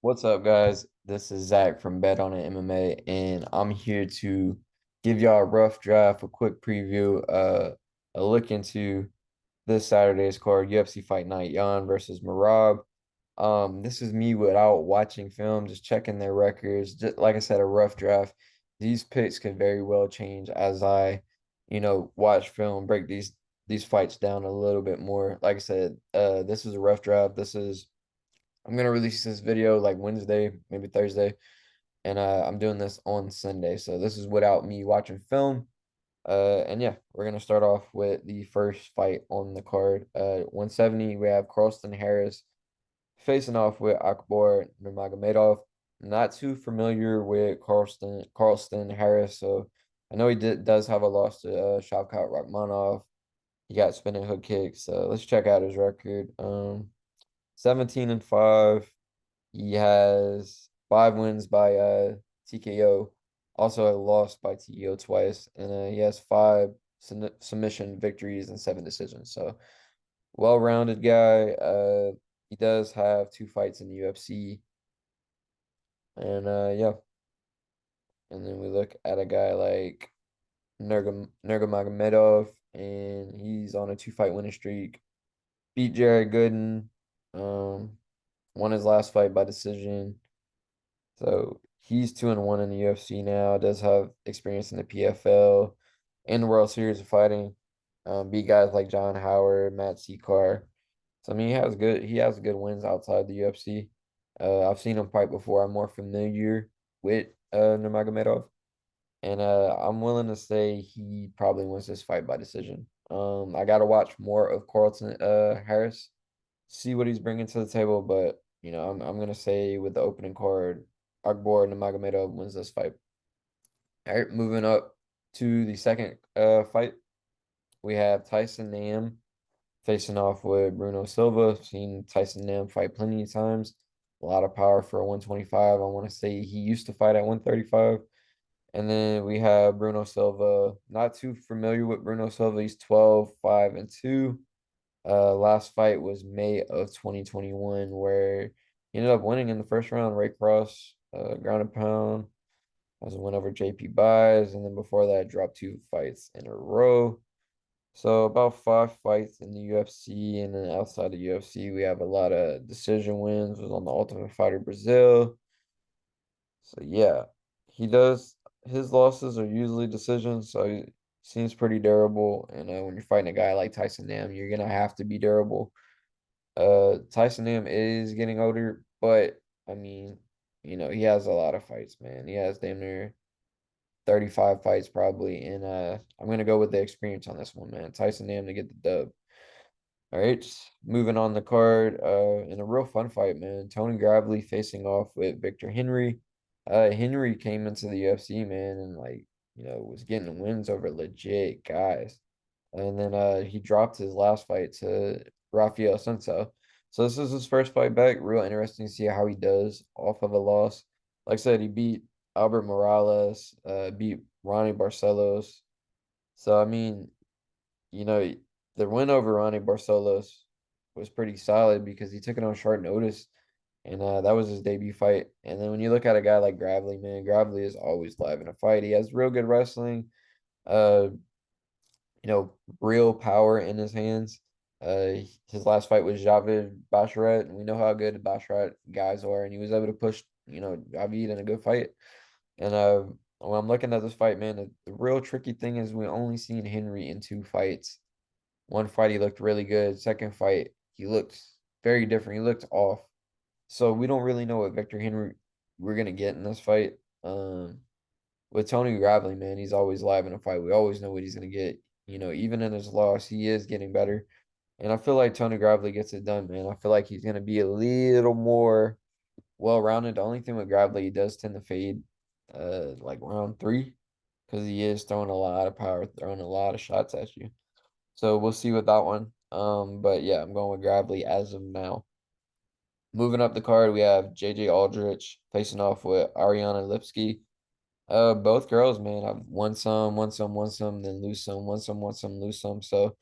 What's up, guys? This is Zach from Bet on It MMA, and I'm here to give y'all a rough draft, a quick preview, a look into this Saturday's card, UFC Fight Night, Jan versus Merab. This is me without watching film, just checking their records. Just like I said, a rough draft. These picks could very well change as I watch film, break these fights down a little bit more. Like I said, this is a rough draft. I'm gonna release this video like Wednesday, maybe Thursday, and I'm doing this on Sunday. So this is without me watching film. And yeah, we're gonna start off with the first fight on the card. 170, we have Carlston Harris facing off with Akbar Nurmagomedov. Not too familiar with Carlston Harris, so I know does have a loss to Shavkat Rakhmonov. He got spinning hook kicks. So let's check out his record. 17-5. He has 5 wins by TKO, also a loss by TKO twice, and he has five submission victories and 7 decisions. So well-rounded guy. He does have 2 fights in the UFC, and yeah. And then we look at a guy like Nurmagomedov, and he's on a 2-fight winning streak. Beat Jared Gooden. Won his last fight by decision. So he's 2-1 in the UFC now. Does have experience in the PFL and the World Series of Fighting. Beat guys like John Howard, Matt Secar. So I mean, he has good wins outside the UFC. I've seen him fight before. I'm more familiar with Nurmagomedov, and I'm willing to say he probably wins this fight by decision. I got to watch more of Carlton Harris, see what he's bringing to the table, but I'm gonna say with the opening card, Akbar Nurmagomedov wins this fight. All right, moving up to the second fight, we have Tyson Nam facing off with Bruno Silva. Seen Tyson Nam fight plenty of times. A lot of power for a 125. I want to say he used to fight at 135. And then we have Bruno Silva. Not too familiar with Bruno Silva. He's 12-5-2. Last fight was May of 2021, where he ended up winning in the first round, Ray Cross, ground and pound. As a win over JP Buys, and then before that, dropped 2 fights in a row. So about 5 fights in the UFC, and then outside the UFC, we have a lot of decision wins. Was on the Ultimate Fighter Brazil. So yeah, he does. His losses are usually decisions, so he seems pretty durable. And when you're fighting a guy like Tyson Nam, you're gonna have to be durable. Tyson Nam is getting older, but I mean, he has a lot of fights, man. He has damn near 35 fights probably, and I'm gonna go with the experience on this one, man. Tyson Nam to get the dub. All right, moving on the card, in a real fun fight, man. Tony Gravely facing off with Victor Henry. Henry came into the UFC, man, and was getting wins over legit guys. And then he dropped his last fight to Raphael Assunção. So this is his first fight back. Real interesting to see how he does off of a loss. Like I said, he beat Albert Morales, beat Ronnie Barcelos. So I mean, you know, the win over Ronnie Barcelos was pretty solid because he took it on short notice, and that was his debut fight. And then when you look at a guy like Gravely, man, Gravely is always live in a fight. He has real good wrestling. Uh, real power in his hands. His last fight was Javid Basharat, and we know how good the Basharat guys are, and he was able to push, Javid in a good fight. And when I'm looking at this fight, man, the real tricky thing is we only seen Henry in 2 fights. One fight he looked really good. Second fight he looked very different. He looked off. So we don't really know what Victor Henry we're gonna get in this fight. With Tony Gravely, man, he's always live in a fight. We always know what he's gonna get. Even in his loss, he is getting better. And I feel like Tony Gravely gets it done, man. I feel like he's gonna be a little more well-rounded. The only thing with Gravely, he does tend to fade like round 3 because he is throwing a lot of power, throwing a lot of shots at you. So we'll see with that one. But yeah, I'm going with Gravely as of now. Moving up the card, we have JJ Aldrich facing off with Ariane Lipski. Both girls, man, I've won some, won some, then lose some, won some, lose some. So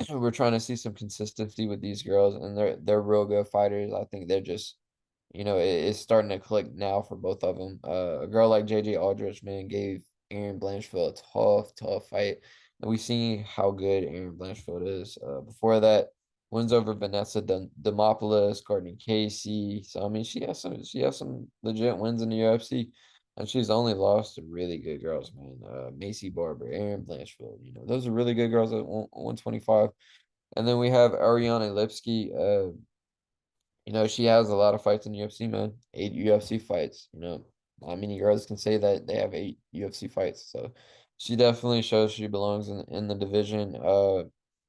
we're trying to see some consistency with these girls, and they're real good fighters. I think they're just, it's starting to click now for both of them. A girl like JJ Aldrich, man, gave Aaron Blanchfield a tough fight. And we seen how good Aaron Blanchfield is. Before that, wins over Vanessa Demopoulos, Courtney Casey. So I mean, she has some legit wins in the UFC, and she's only lost to really good girls, man. Macy Barber, Aaron Blanchfield. Those are really good girls at 125. And then we have Ariane Lipski. She has a lot of fights in the UFC, man. 8 UFC fights. Not many girls can say that they have 8 UFC fights. So she definitely shows she belongs in the division.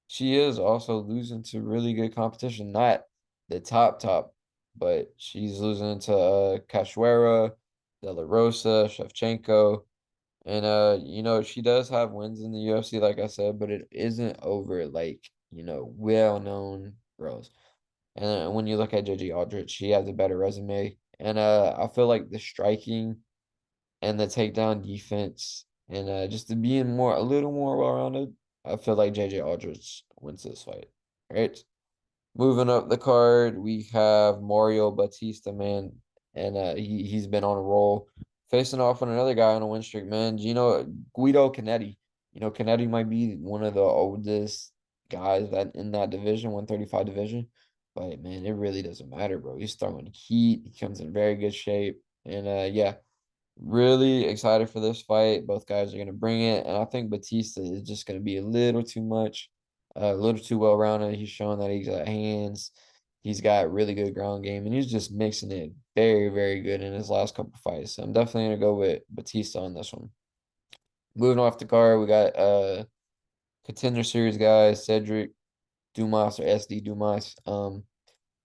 She is also losing to really good competition. Not the top, but she's losing to Cachoeira, De La Rosa, Shevchenko. And she does have wins in the UFC, like I said, but it isn't over like, well-known girls. And when you look at JJ Aldrich, she has a better resume. And I feel like the striking and the takedown defense and just to being a little more well-rounded, I feel like JJ Aldrich wins this fight. Right? Moving up the card, we have Mario Bautista, man, and he's been on a roll, facing off with another guy on a win streak, man. Guido Cannetti. Cannetti might be one of the oldest guys that in that division, 135 division, but man, it really doesn't matter, bro. He's throwing heat. He comes in very good shape, and yeah, really excited for this fight. Both guys are going to bring it. And I think Batista is just going to be a little too much, a little too well rounded. He's showing that he's got hands. He's got really good ground game. And he's just mixing it very, very good in his last couple fights. So I'm definitely going to go with Batista on this one. Moving off the card, we got contender series guys, Cedric Dumas or SD Dumas.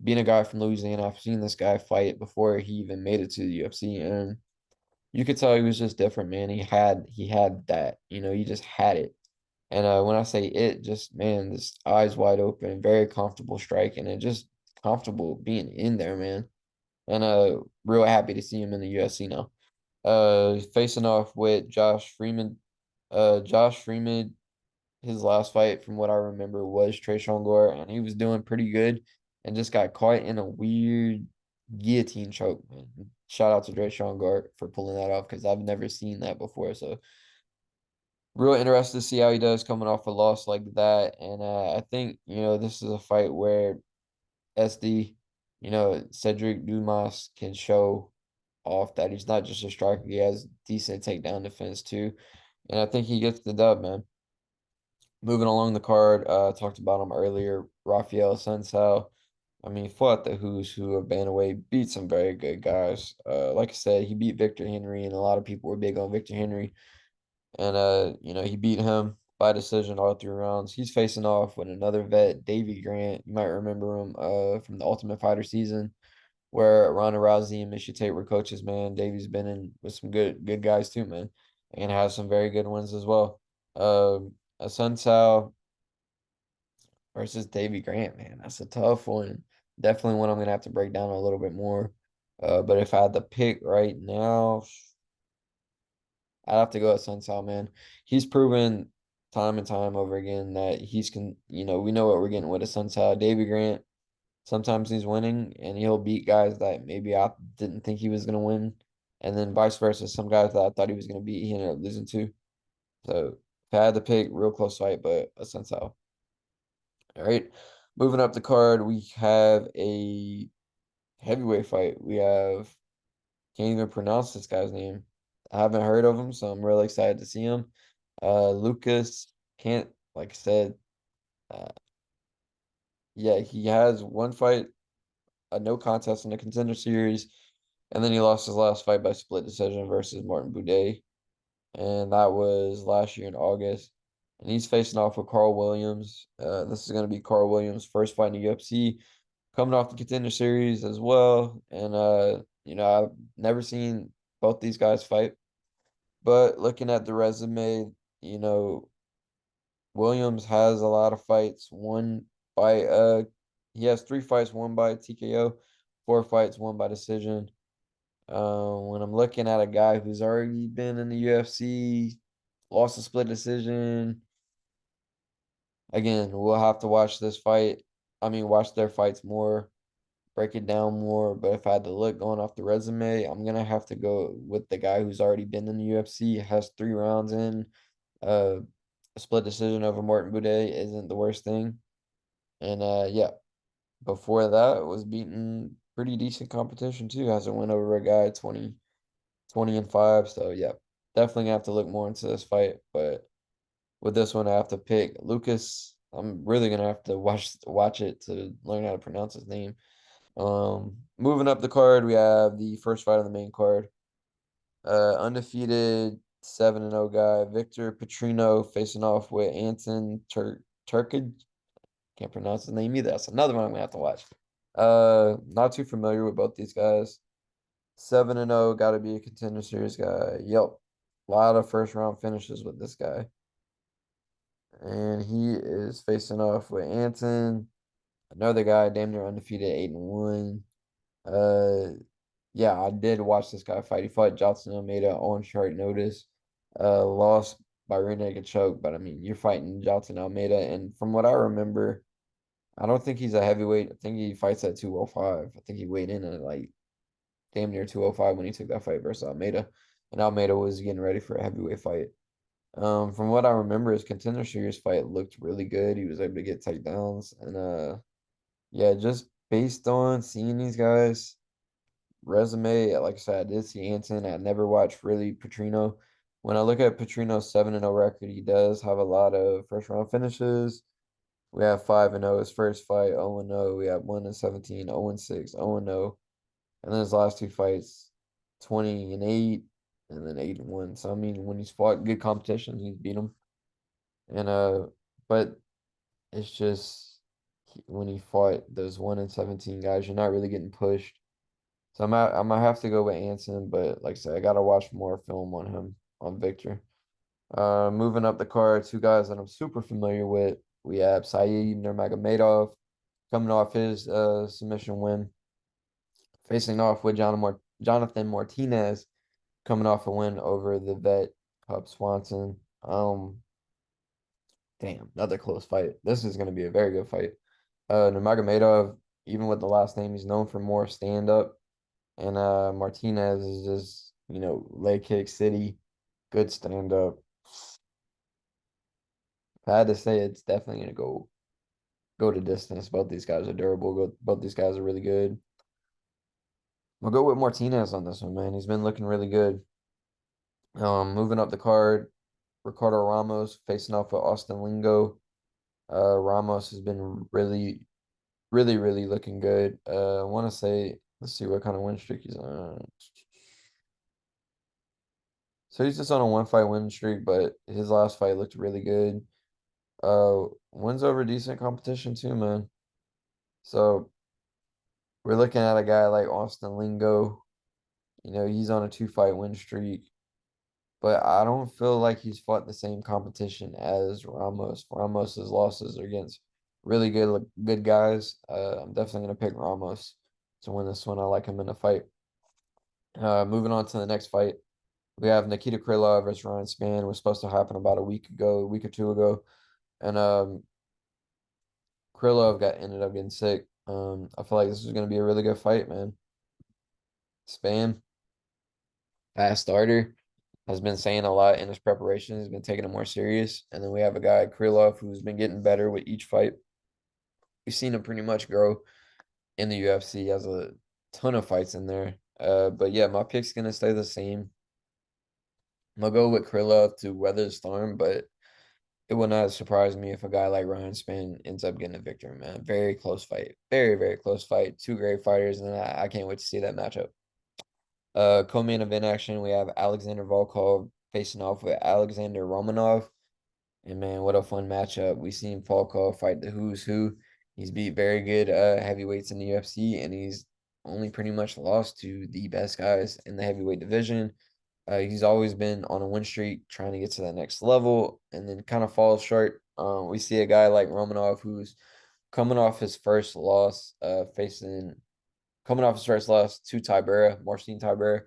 Being a guy from Louisiana, I've seen this guy fight before he even made it to the UFC. And you could tell he was just different, man. He had that, he just had it. And when I say it, just man, this eyes wide open, very comfortable striking, and just comfortable being in there, man. And real happy to see him in the UFC now. Facing off with Josh Freeman. Josh Freeman, his last fight, from what I remember, was Trayshawn Gore, and he was doing pretty good, and just got caught in a weird guillotine choke, man. Shout out to Trayshawn Gore for pulling that off because I've never seen that before. So real interested to see how he does coming off a loss like that. And I think, this is a fight where SD, Cedric Dumas can show off that he's not just a striker, he has decent takedown defense too. And I think he gets the dub, man. Moving along the card, talked about him earlier. Raphael Assunção. I mean, fought the who's who of bantamweight, beat some very good guys. Like I said, he beat Victor Henry, and a lot of people were big on Victor Henry. And he beat him by decision all 3 rounds. He's facing off with another vet, Davey Grant. You might remember him from the Ultimate Fighter season, where Ronda Rousey and Miesha Tate were coaches, man. Davey's been in with some good guys too, man, and has some very good ones as well. Assunção versus Davey Grant, man. That's a tough one. Definitely one I'm gonna have to break down a little bit more. But if I had to pick right now, I'd have to go with Assunção, man. He's proven time and time over again that we know what we're getting with Assunção. Davey Grant, sometimes he's winning and he'll beat guys that maybe I didn't think he was gonna win. And then vice versa. Some guys that I thought he was gonna beat, he ended up losing to. So if I had to pick, real close fight, but Assunção. All right. Moving up the card, we have a heavyweight fight. We have can't even pronounce this guy's name. I haven't heard of him, so I'm really excited to see him. Lucas can't, like I said, uh, yeah, he has one fight, a no contest in the contender series, and then he lost his last fight by split decision versus Martin Buday, and that was last year in August. And he's facing off with Carl Williams. This is going to be Carl Williams' first fight in the UFC, coming off the contender series as well. And I've never seen both these guys fight, but looking at the resume, you know, Williams has a lot of fights. He has 3 fights won by TKO, 4 fights won by decision. When I'm looking at a guy who's already been in the UFC, lost a split decision, again, we'll have to watch this fight. I mean, watch their fights more. break it down more. But if I had to look going off the resume, I'm gonna have to go with the guy who's already been in the UFC, has 3 rounds in. A split decision over Martin Buday isn't the worst thing. And yeah, before that was beating pretty decent competition too. Has a win over a guy 20-5. So yeah, definitely gonna have to look more into this fight. But with this one, I have to pick Lucas. I'm really gonna have to watch it to learn how to pronounce his name. Moving up the card, we have the first fight on the main card. Undefeated 7-0 guy, Victor Petrino facing off with Anton Turkalj. Can't pronounce his name either. That's another one I'm gonna have to watch. Not too familiar with both these guys. 7-0, gotta be a contender series guy. Yep. A lot of first round finishes with this guy. And he is facing off with Anton, another guy damn near undefeated, 8-1. Yeah, I did watch this guy fight. He fought Johnson Almeida on short notice. Lost by rear naked choke, but I mean, you're fighting Johnson Almeida, and from what I remember, I don't think he's a heavyweight. I think he fights at 205. I think he weighed in at like damn near 205 when he took that fight versus Almeida, and Almeida was getting ready for a heavyweight fight. From what I remember, his contender series fight looked really good. He was able to get takedowns, and yeah, just based on seeing these guys resume, like I said, I did see Anton. I never watched really Petrino. When I look at Petrino's 7-0 record, he does have a lot of first round finishes. We have 5-0 his first fight, 0-0. We have 1-17, 0-6, 0-0. And then his last 2 fights, 20-8, and then 8-1. So I mean, when he's fought good competition, he's beat them. And but it's just when he fought those 1-17 guys, you're not really getting pushed. So I might have to go with Anson, but like I said, I gotta watch more film on him, on Victor. Moving up the card, 2 guys that I'm super familiar with. We have Saeed Nurmagomedov coming off his submission win, facing off with Jonathan Martinez coming off a win over the vet Cub Swanson. Damn, another close fight. This is gonna be a very good fight. Nurmagomedov, even with the last name, he's known for more stand up. And Martinez is just, leg kick city, good stand up. If I had to say, it's definitely gonna go to distance. Both these guys are durable. Both these guys are really good. I'll go with Martinez on this one, man. He's been looking really good. Moving up the card, Ricardo Ramos facing off with Austin Lingo. Ramos has been really, really, really looking good. I want to say, let's see what kind of win streak he's on. So he's just on a 1 fight win streak, but his last fight looked really good. Wins over decent competition too, man. So we're looking at a guy like Austin Lingo. He's on a 2 fight win streak, but I don't feel like he's fought the same competition as Ramos. Ramos's losses are against really good guys. I'm definitely gonna pick Ramos to win this one. I like him in a fight. Moving on to the next fight, we have Nikita Krylov versus Ryan Spann. Was supposed to happen about a week or 2 ago, and Krylov ended up getting sick. I feel like this is gonna be a really good fight, man. Spann, fast starter, has been saying a lot in his preparation. He's been taking it more serious. And then we have a guy, Krylov, who's been getting better with each fight. We've seen him pretty much grow in the UFC. He has a ton of fights in there. But yeah, my pick's gonna stay the same. I'm gonna go with Krylov to weather the storm, but it would not surprise me if a guy like Ryan Spann ends up getting a victory, man. Very close fight. Very, very close fight. 2 great fighters, and I can't wait to see that matchup. Co-main event action, we have Alexander Volkov facing off with Alexander Romanov. And man, what a fun matchup. We've seen Volkov fight the who's who. He's beat very good heavyweights in the UFC, and he's only pretty much lost to the best guys in the heavyweight division. He's always been on a win streak, trying to get to that next level, and then kind of falls short. We see a guy like Romanov who's coming off his first loss, coming off his first loss to Marcin Tybura,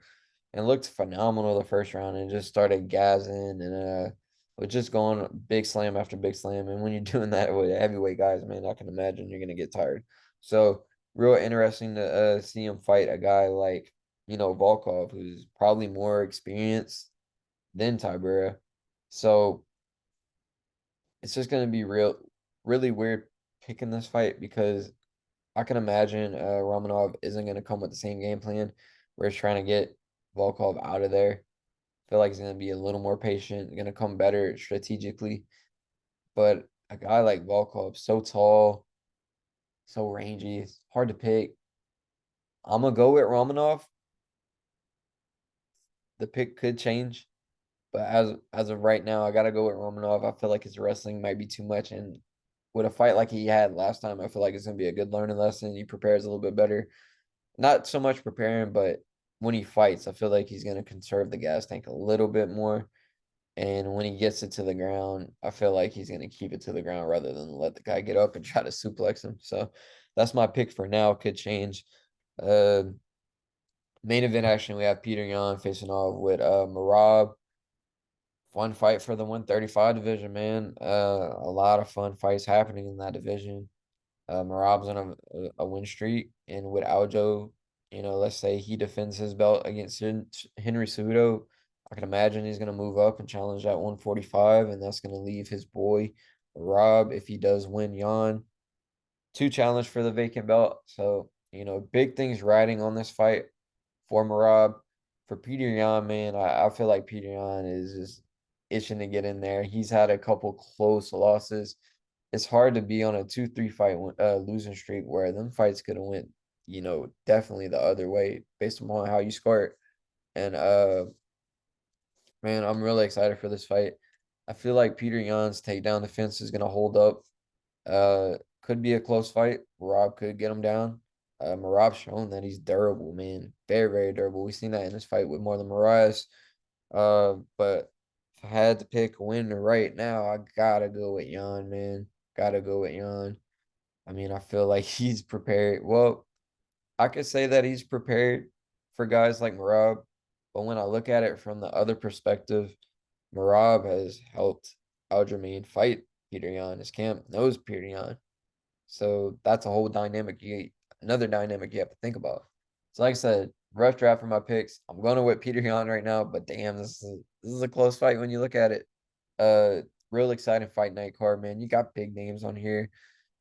and looked phenomenal the first round and just started gassing and was just going big slam after big slam. And when you're doing that with heavyweight guys, man, I can imagine you're gonna get tired. So real interesting to see him fight a guy like, Volkov, who's probably more experienced than Tibera. So it's just gonna be really weird picking this fight because I can imagine Romanov isn't gonna come with the same game plan where he's trying to get Volkov out of there. Feel like he's gonna be a little more patient, gonna come better strategically. But a guy like Volkov, so tall, so rangy, it's hard to pick. I'm gonna go with Romanov. The pick could change, but as of right now, I gotta go with Romanov. I feel like his wrestling might be too much, and with a fight like he had last time, I feel like it's gonna be a good learning lesson. He prepares a little bit better. Not so much preparing, but when he fights, I feel like he's gonna conserve the gas tank a little bit more. And when he gets it to the ground, I feel like he's gonna keep it to the ground rather than let the guy get up and try to suplex him. So that's my pick for now. Could change. Uh, Main event action, we have Peter Yan facing off with Merab. Fun fight for the 135 division, man. A lot of fun fights happening in that division. Merab's on a win streak, and with Aljo, let's say he defends his belt against Henry Cejudo, I can imagine he's gonna move up and challenge at 145, and that's gonna leave his boy Rob, if he does win Yan, to challenge for the vacant belt. So, big things riding on this fight for Merab. For Peter Yan, man, I feel like Peter Yan is just itching to get in there. He's had a couple close losses. It's hard to be on a 2-3 fight losing streak where them fights could have went, definitely the other way based on how you score it. And man, I'm really excited for this fight. I feel like Peter Yan's takedown defense is gonna hold up. Could be a close fight. Rob could get him down. Merab's shown that he's durable, man. Very, very durable. We've seen that in this fight with Marlon Moraes. But if I had to pick a winner right now, I gotta go with Yan, man. Gotta go with Yan. I mean, I feel like he's prepared. Well, I could say that he's prepared for guys like Merab, but when I look at it from the other perspective, Merab has helped Aljamain fight Peter Yan. His camp knows Peter Yan. So that's a whole dynamic another dynamic you have to think about. So like I said, rough draft for my picks. I'm going to with Peter Yan right now, but damn, this is a close fight when you look at it. Uh Real exciting fight night card, man. You got big names on here.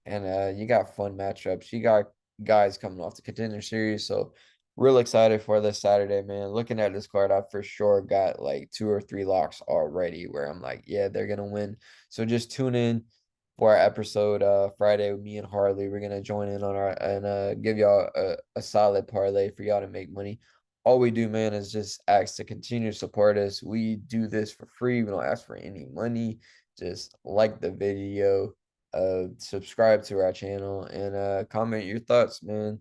And you got fun matchups. You got guys coming off the contender series. So real excited for this Saturday, man. Looking at this card, I for sure got like 2 or 3 locks already where I'm like, yeah, they're gonna win. So just tune in for our episode Friday with me and Harley. We're gonna join in on our and give y'all a solid parlay for y'all to make money. All we do, man, is just ask to continue to support us. We do this for free. We don't ask for any money. Just like the video, subscribe to our channel, and comment your thoughts, man.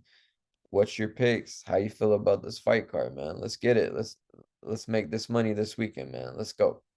What's your picks? How you feel about this fight card, man? Let's get it. Let's make this money this weekend, man. Let's go.